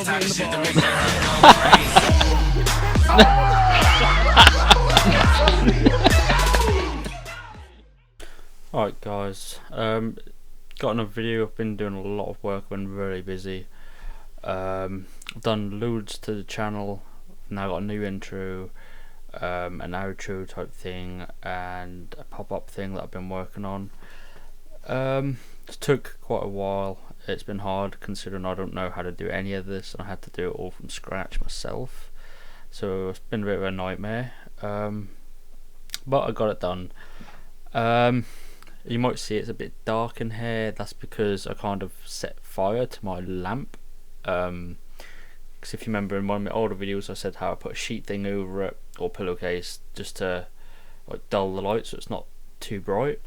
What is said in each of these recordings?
Alright guys, got another video. I've been doing a lot of work, been really busy. I've done loads to the channel, now got a new intro, an outro type thing, and a pop-up thing that I've been working on. It took quite a while. It's been hard considering I don't know how to do any of this, and I had to do it all from scratch myself, so it's been a bit of a nightmare, but I got it done. You might see it's a bit dark in here. That's because I kind of set fire to my lamp, because if you remember in one of my older videos I said how I put a sheet thing over it, or pillowcase, just to like dull the light so it's not too bright.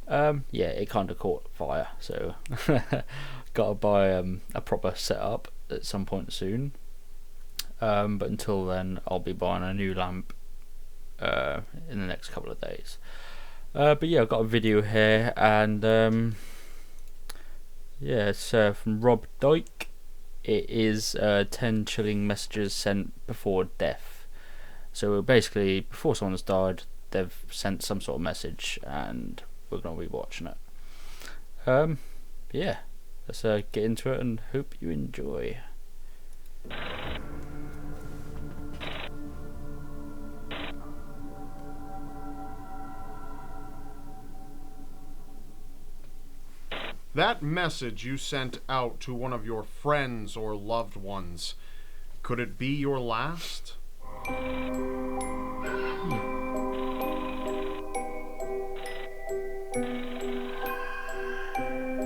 Yeah, it kind of caught fire, so gotta buy a proper setup at some point soon, but until then I'll be buying a new lamp in the next couple of days. But yeah, I've got a video here, and yeah, it's from Rob Dyke. It is 10 chilling messages sent before death. So basically, before someone's died, they've sent some sort of message, and we're going to be watching it. Yeah, let's get into it and hope you enjoy. That message you sent out to one of your friends or loved ones, could it be your last?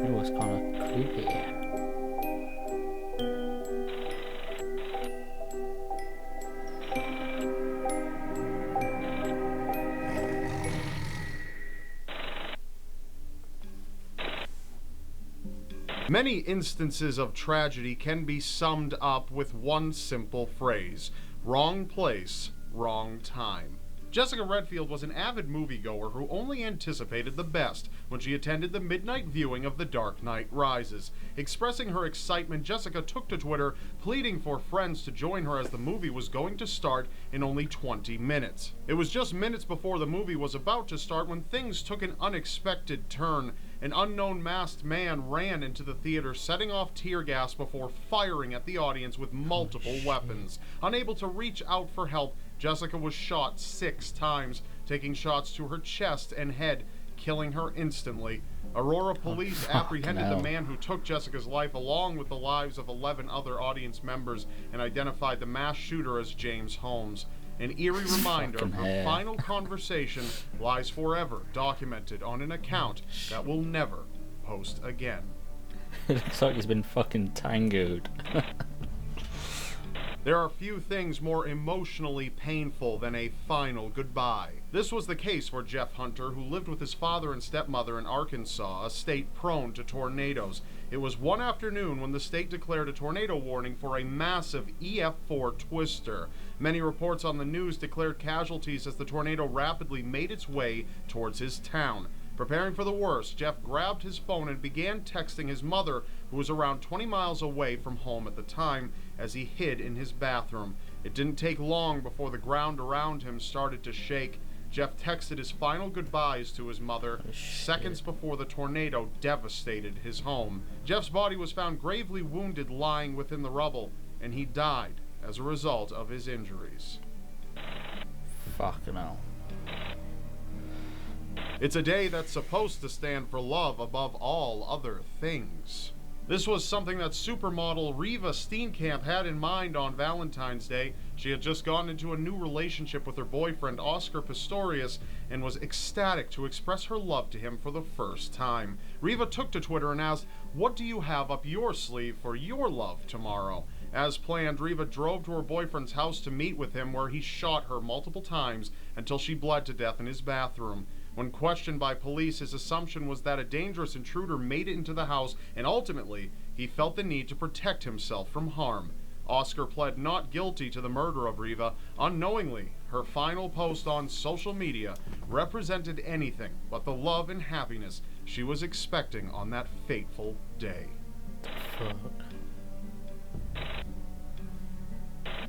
It was kind of creepy. Many instances of tragedy can be summed up with one simple phrase: wrong place, wrong time. Jessica Redfield was an avid moviegoer who only anticipated the best when she attended the midnight viewing of The Dark Knight Rises. Expressing her excitement, Jessica took to Twitter, pleading for friends to join her as the movie was going to start in only 20 minutes. It was just minutes before the movie was about to start when things took an unexpected turn. An unknown masked man ran into the theater, setting off tear gas before firing at the audience with multiple weapons. Unable to reach out for help, Jessica was shot 6 times, taking shots to her chest and head, killing her instantly. Aurora police apprehended the man who took Jessica's life along with the lives of 11 other audience members and identified the mass shooter as James Holmes. An eerie reminder of her final conversation lies forever documented on an account that will never post again. It looks like he's been fucking tangoed. There are few things more emotionally painful than a final goodbye. This was the case for Jeff Hunter, who lived with his father and stepmother in Arkansas, a state prone to tornadoes. It was one afternoon when the state declared a tornado warning for a massive EF4 twister. Many reports on the news declared casualties as the tornado rapidly made its way towards his town. Preparing for the worst, Jeff grabbed his phone and began texting his mother, who was around 20 miles away from home at the time, as he hid in his bathroom. It didn't take long before the ground around him started to shake. Jeff texted his final goodbyes to his mother seconds before the tornado devastated his home. Jeff's body was found gravely wounded lying within the rubble, and he died as a result of his injuries. Fucking hell. It's a day that's supposed to stand for love above all other things. This was something that supermodel Riva Steenkamp had in mind on Valentine's Day. She had just gone into a new relationship with her boyfriend Oscar Pistorius and was ecstatic to express her love to him for the first time. Riva took to Twitter and asked, "What do you have up your sleeve for your love tomorrow?" As planned, Riva drove to her boyfriend's house to meet with him, where he shot her multiple times until she bled to death in his bathroom. When questioned by police, his assumption was that a dangerous intruder made it into the house, and ultimately, he felt the need to protect himself from harm. Oscar pled not guilty to the murder of Riva. Unknowingly, her final post on social media represented anything but the love and happiness she was expecting on that fateful day. Fuck.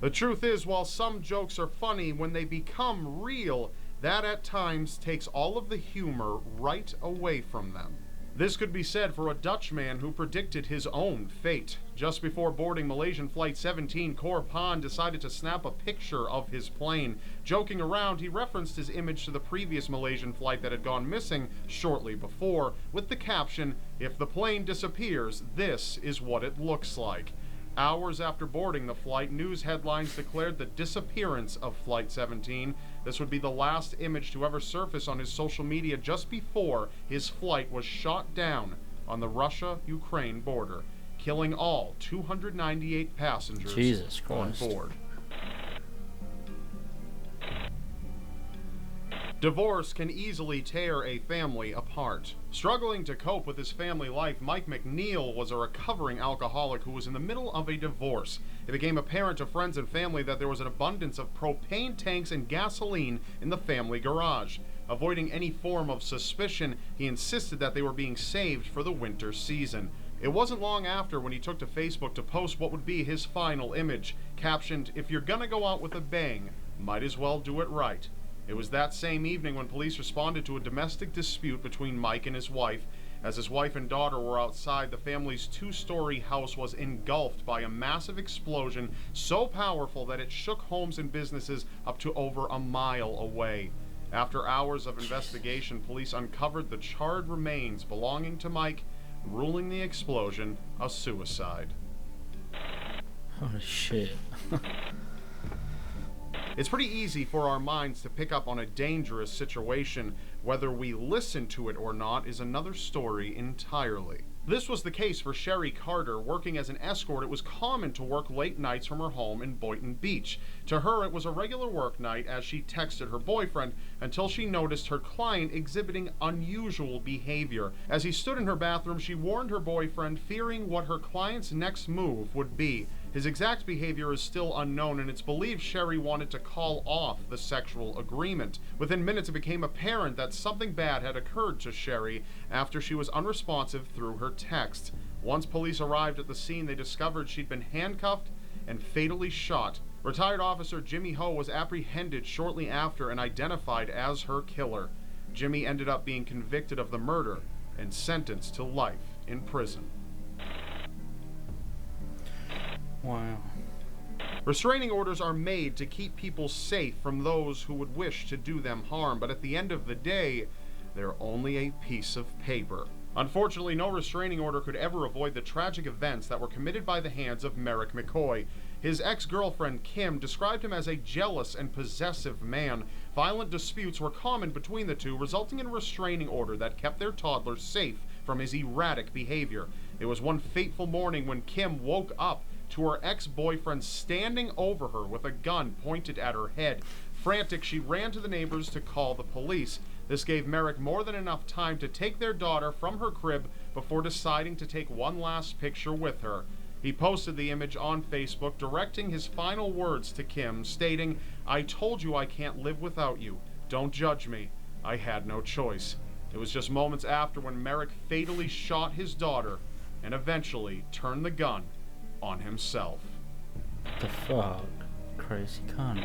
The truth is, while some jokes are funny, when they become real, that at times takes all of the humor right away from them. This could be said for a Dutch man who predicted his own fate. Just before boarding Malaysian Flight 17, Pan decided to snap a picture of his plane. Joking around, he referenced his image to the previous Malaysian flight that had gone missing shortly before, with the caption, "If the plane disappears, this is what it looks like." Hours after boarding the flight, news headlines declared the disappearance of Flight 17. This would be the last image to ever surface on his social media just before his flight was shot down on the Russia-Ukraine border, killing all 298 passengers on board. Divorce can easily tear a family apart. Struggling to cope with his family life, Mike McNeil was a recovering alcoholic who was in the middle of a divorce. It became apparent to friends and family that there was an abundance of propane tanks and gasoline in the family garage. Avoiding any form of suspicion, he insisted that they were being saved for the winter season. It wasn't long after when he took to Facebook to post what would be his final image, captioned, "If you're gonna go out with a bang, might as well do it right." It was that same evening when police responded to a domestic dispute between Mike and his wife. As his wife and daughter were outside, the family's two-story house was engulfed by a massive explosion so powerful that it shook homes and businesses up to over a mile away. After hours of investigation, police uncovered the charred remains belonging to Mike, ruling the explosion a suicide. Holy shit. It's pretty easy for our minds to pick up on a dangerous situation. Whether we listen to it or not is another story entirely. This was the case for Sherry Carter. Working as an escort, it was common to work late nights from her home in Boynton Beach. To her, it was a regular work night as she texted her boyfriend until she noticed her client exhibiting unusual behavior. As he stood in her bathroom, she warned her boyfriend, fearing what her client's next move would be. His exact behavior is still unknown, and it's believed Sherry wanted to call off the sexual agreement. Within minutes, it became apparent that something bad had occurred to Sherry after she was unresponsive through her text. Once police arrived at the scene, they discovered she'd been handcuffed and fatally shot. Retired Officer Jimmy Ho was apprehended shortly after and identified as her killer. Jimmy ended up being convicted of the murder and sentenced to life in prison. Wow. Restraining orders are made to keep people safe from those who would wish to do them harm, but at the end of the day, they're only a piece of paper. Unfortunately, no restraining order could ever avoid the tragic events that were committed by the hands of Merrick McCoy. His ex-girlfriend, Kim, described him as a jealous and possessive man. Violent disputes were common between the two, resulting in a restraining order that kept their toddler safe from his erratic behavior. It was one fateful morning when Kim woke up to her ex-boyfriend standing over her with a gun pointed at her head. Frantic, she ran to the neighbors to call the police. This gave Merrick more than enough time to take their daughter from her crib before deciding to take one last picture with her. He posted the image on Facebook, directing his final words to Kim, stating, "I told you I can't live without you. Don't judge me. I had no choice." It was just moments after when Merrick fatally shot his daughter and eventually turned the gun on himself. What the fuck? Crazy cunt.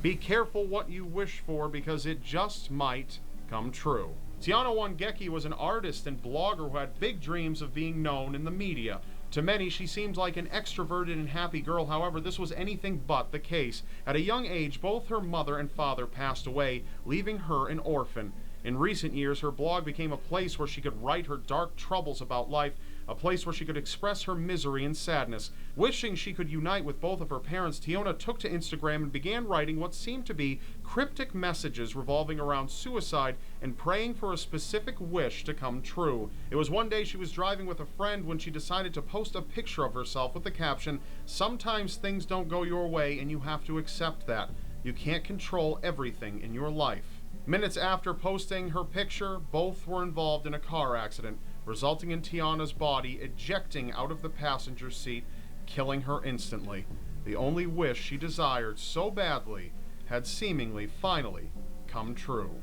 Be careful what you wish for, because it just might come true. Tiana Wangeki was an artist and blogger who had big dreams of being known in the media. To many, she seemed like an extroverted and happy girl. However, this was anything but the case. At a young age, both her mother and father passed away, leaving her an orphan. In recent years, her blog became a place where she could write her dark troubles about life, a place where she could express her misery and sadness. Wishing she could unite with both of her parents, Tiona took to Instagram and began writing what seemed to be cryptic messages revolving around suicide and praying for a specific wish to come true. It was one day she was driving with a friend when she decided to post a picture of herself with the caption, "Sometimes things don't go your way and you have to accept that. You can't control everything in your life." Minutes after posting her picture, both were involved in a car accident, resulting in Tiana's body ejecting out of the passenger seat, killing her instantly. The only wish she desired so badly had seemingly finally come true.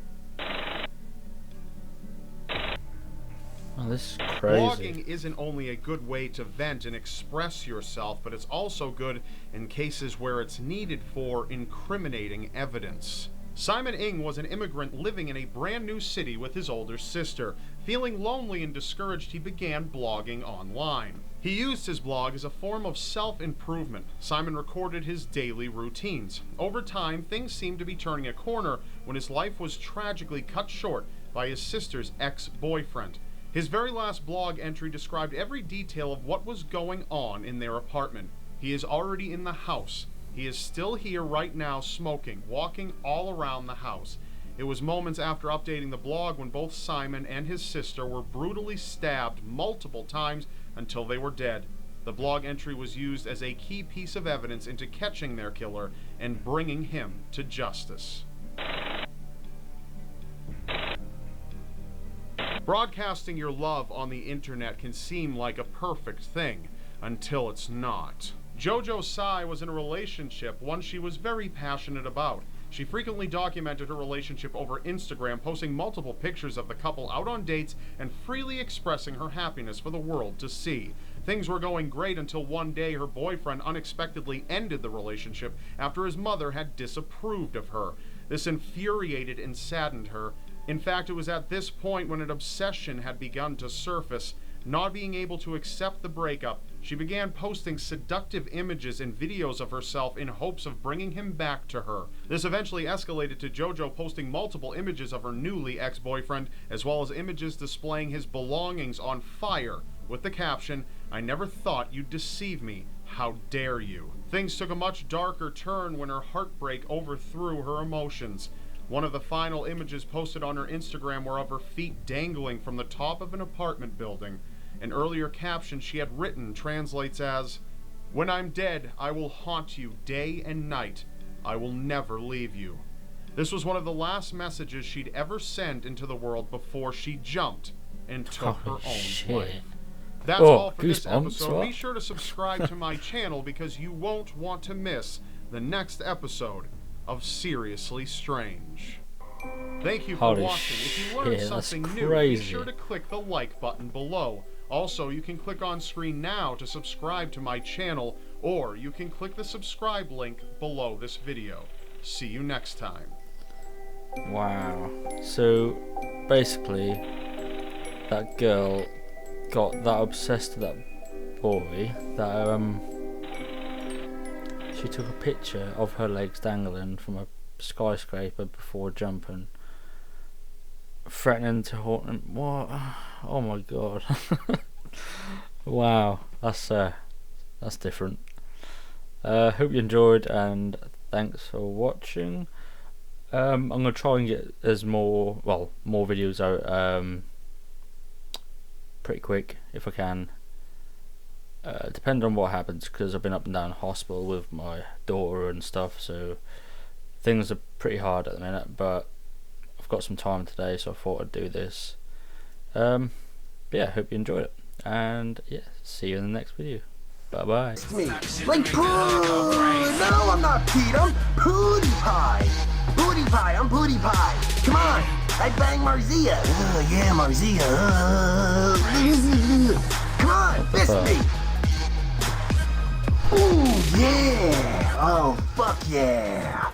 Well, this is crazy. Blogging isn't only a good way to vent and express yourself, but it's also good in cases where it's needed for incriminating evidence. Simon Ng was an immigrant living in a brand new city with his older sister. Feeling lonely and discouraged, he began blogging online. He used his blog as a form of self-improvement. Simon recorded his daily routines. Over time, things seemed to be turning a corner when his life was tragically cut short by his sister's ex-boyfriend. His very last blog entry described every detail of what was going on in their apartment. He is already in the house. He is still here right now smoking, walking all around the house. It was moments after updating the blog when both Simon and his sister were brutally stabbed multiple times until they were dead. The blog entry was used as a key piece of evidence into catching their killer and bringing him to justice. Broadcasting your love on the internet can seem like a perfect thing until it's not. JoJo Tsai was in a relationship, one she was very passionate about. She frequently documented her relationship over Instagram, posting multiple pictures of the couple out on dates and freely expressing her happiness for the world to see. Things were going great until one day her boyfriend unexpectedly ended the relationship after his mother had disapproved of her. This infuriated and saddened her. In fact, it was at this point when an obsession had begun to surface. Not being able to accept the breakup, she began posting seductive images and videos of herself in hopes of bringing him back to her. This eventually escalated to JoJo posting multiple images of her newly ex-boyfriend, as well as images displaying his belongings on fire, with the caption, "I never thought you'd deceive me. How dare you?" Things took a much darker turn when her heartbreak overthrew her emotions. One of the final images posted on her Instagram were of her feet dangling from the top of an apartment building. An earlier caption she had written translates as, "When I'm dead, I will haunt you day and night. I will never leave you." This was one of the last messages she'd ever sent into the world before she jumped and took her own life. That's all for this episode. Be sure to subscribe to my channel because you won't want to miss the next episode of Seriously Strange. Thank you for watching. If you learned something new, be sure to click the like button below. Also, you can click on screen now to subscribe to my channel, or you can click the subscribe link below this video. See you next time. Wow. So, basically, that girl got that obsessed with that boy that, she took a picture of her legs dangling from a skyscraper before jumping, threatening to haunt him. What? Oh my god. Wow, that's different. Hope you enjoyed, and thanks for watching. I'm gonna try and get more videos out pretty quick if I can. Depending on what happens, because I've been up and down hospital with my daughter and stuff, so things are pretty hard at the minute, but I've got some time today, so I thought I'd do this. Yeah, hope you enjoyed it, and yeah, see you in the next video. Bye bye. Like Pooh! No, I'm not Pete, I'm Pootie Pie! Pootie Pie, I'm Pootie Pie! Come on! I bang Marzia! Yeah, Marzia! Come on, fist me! Ooh, yeah! Oh, fuck yeah!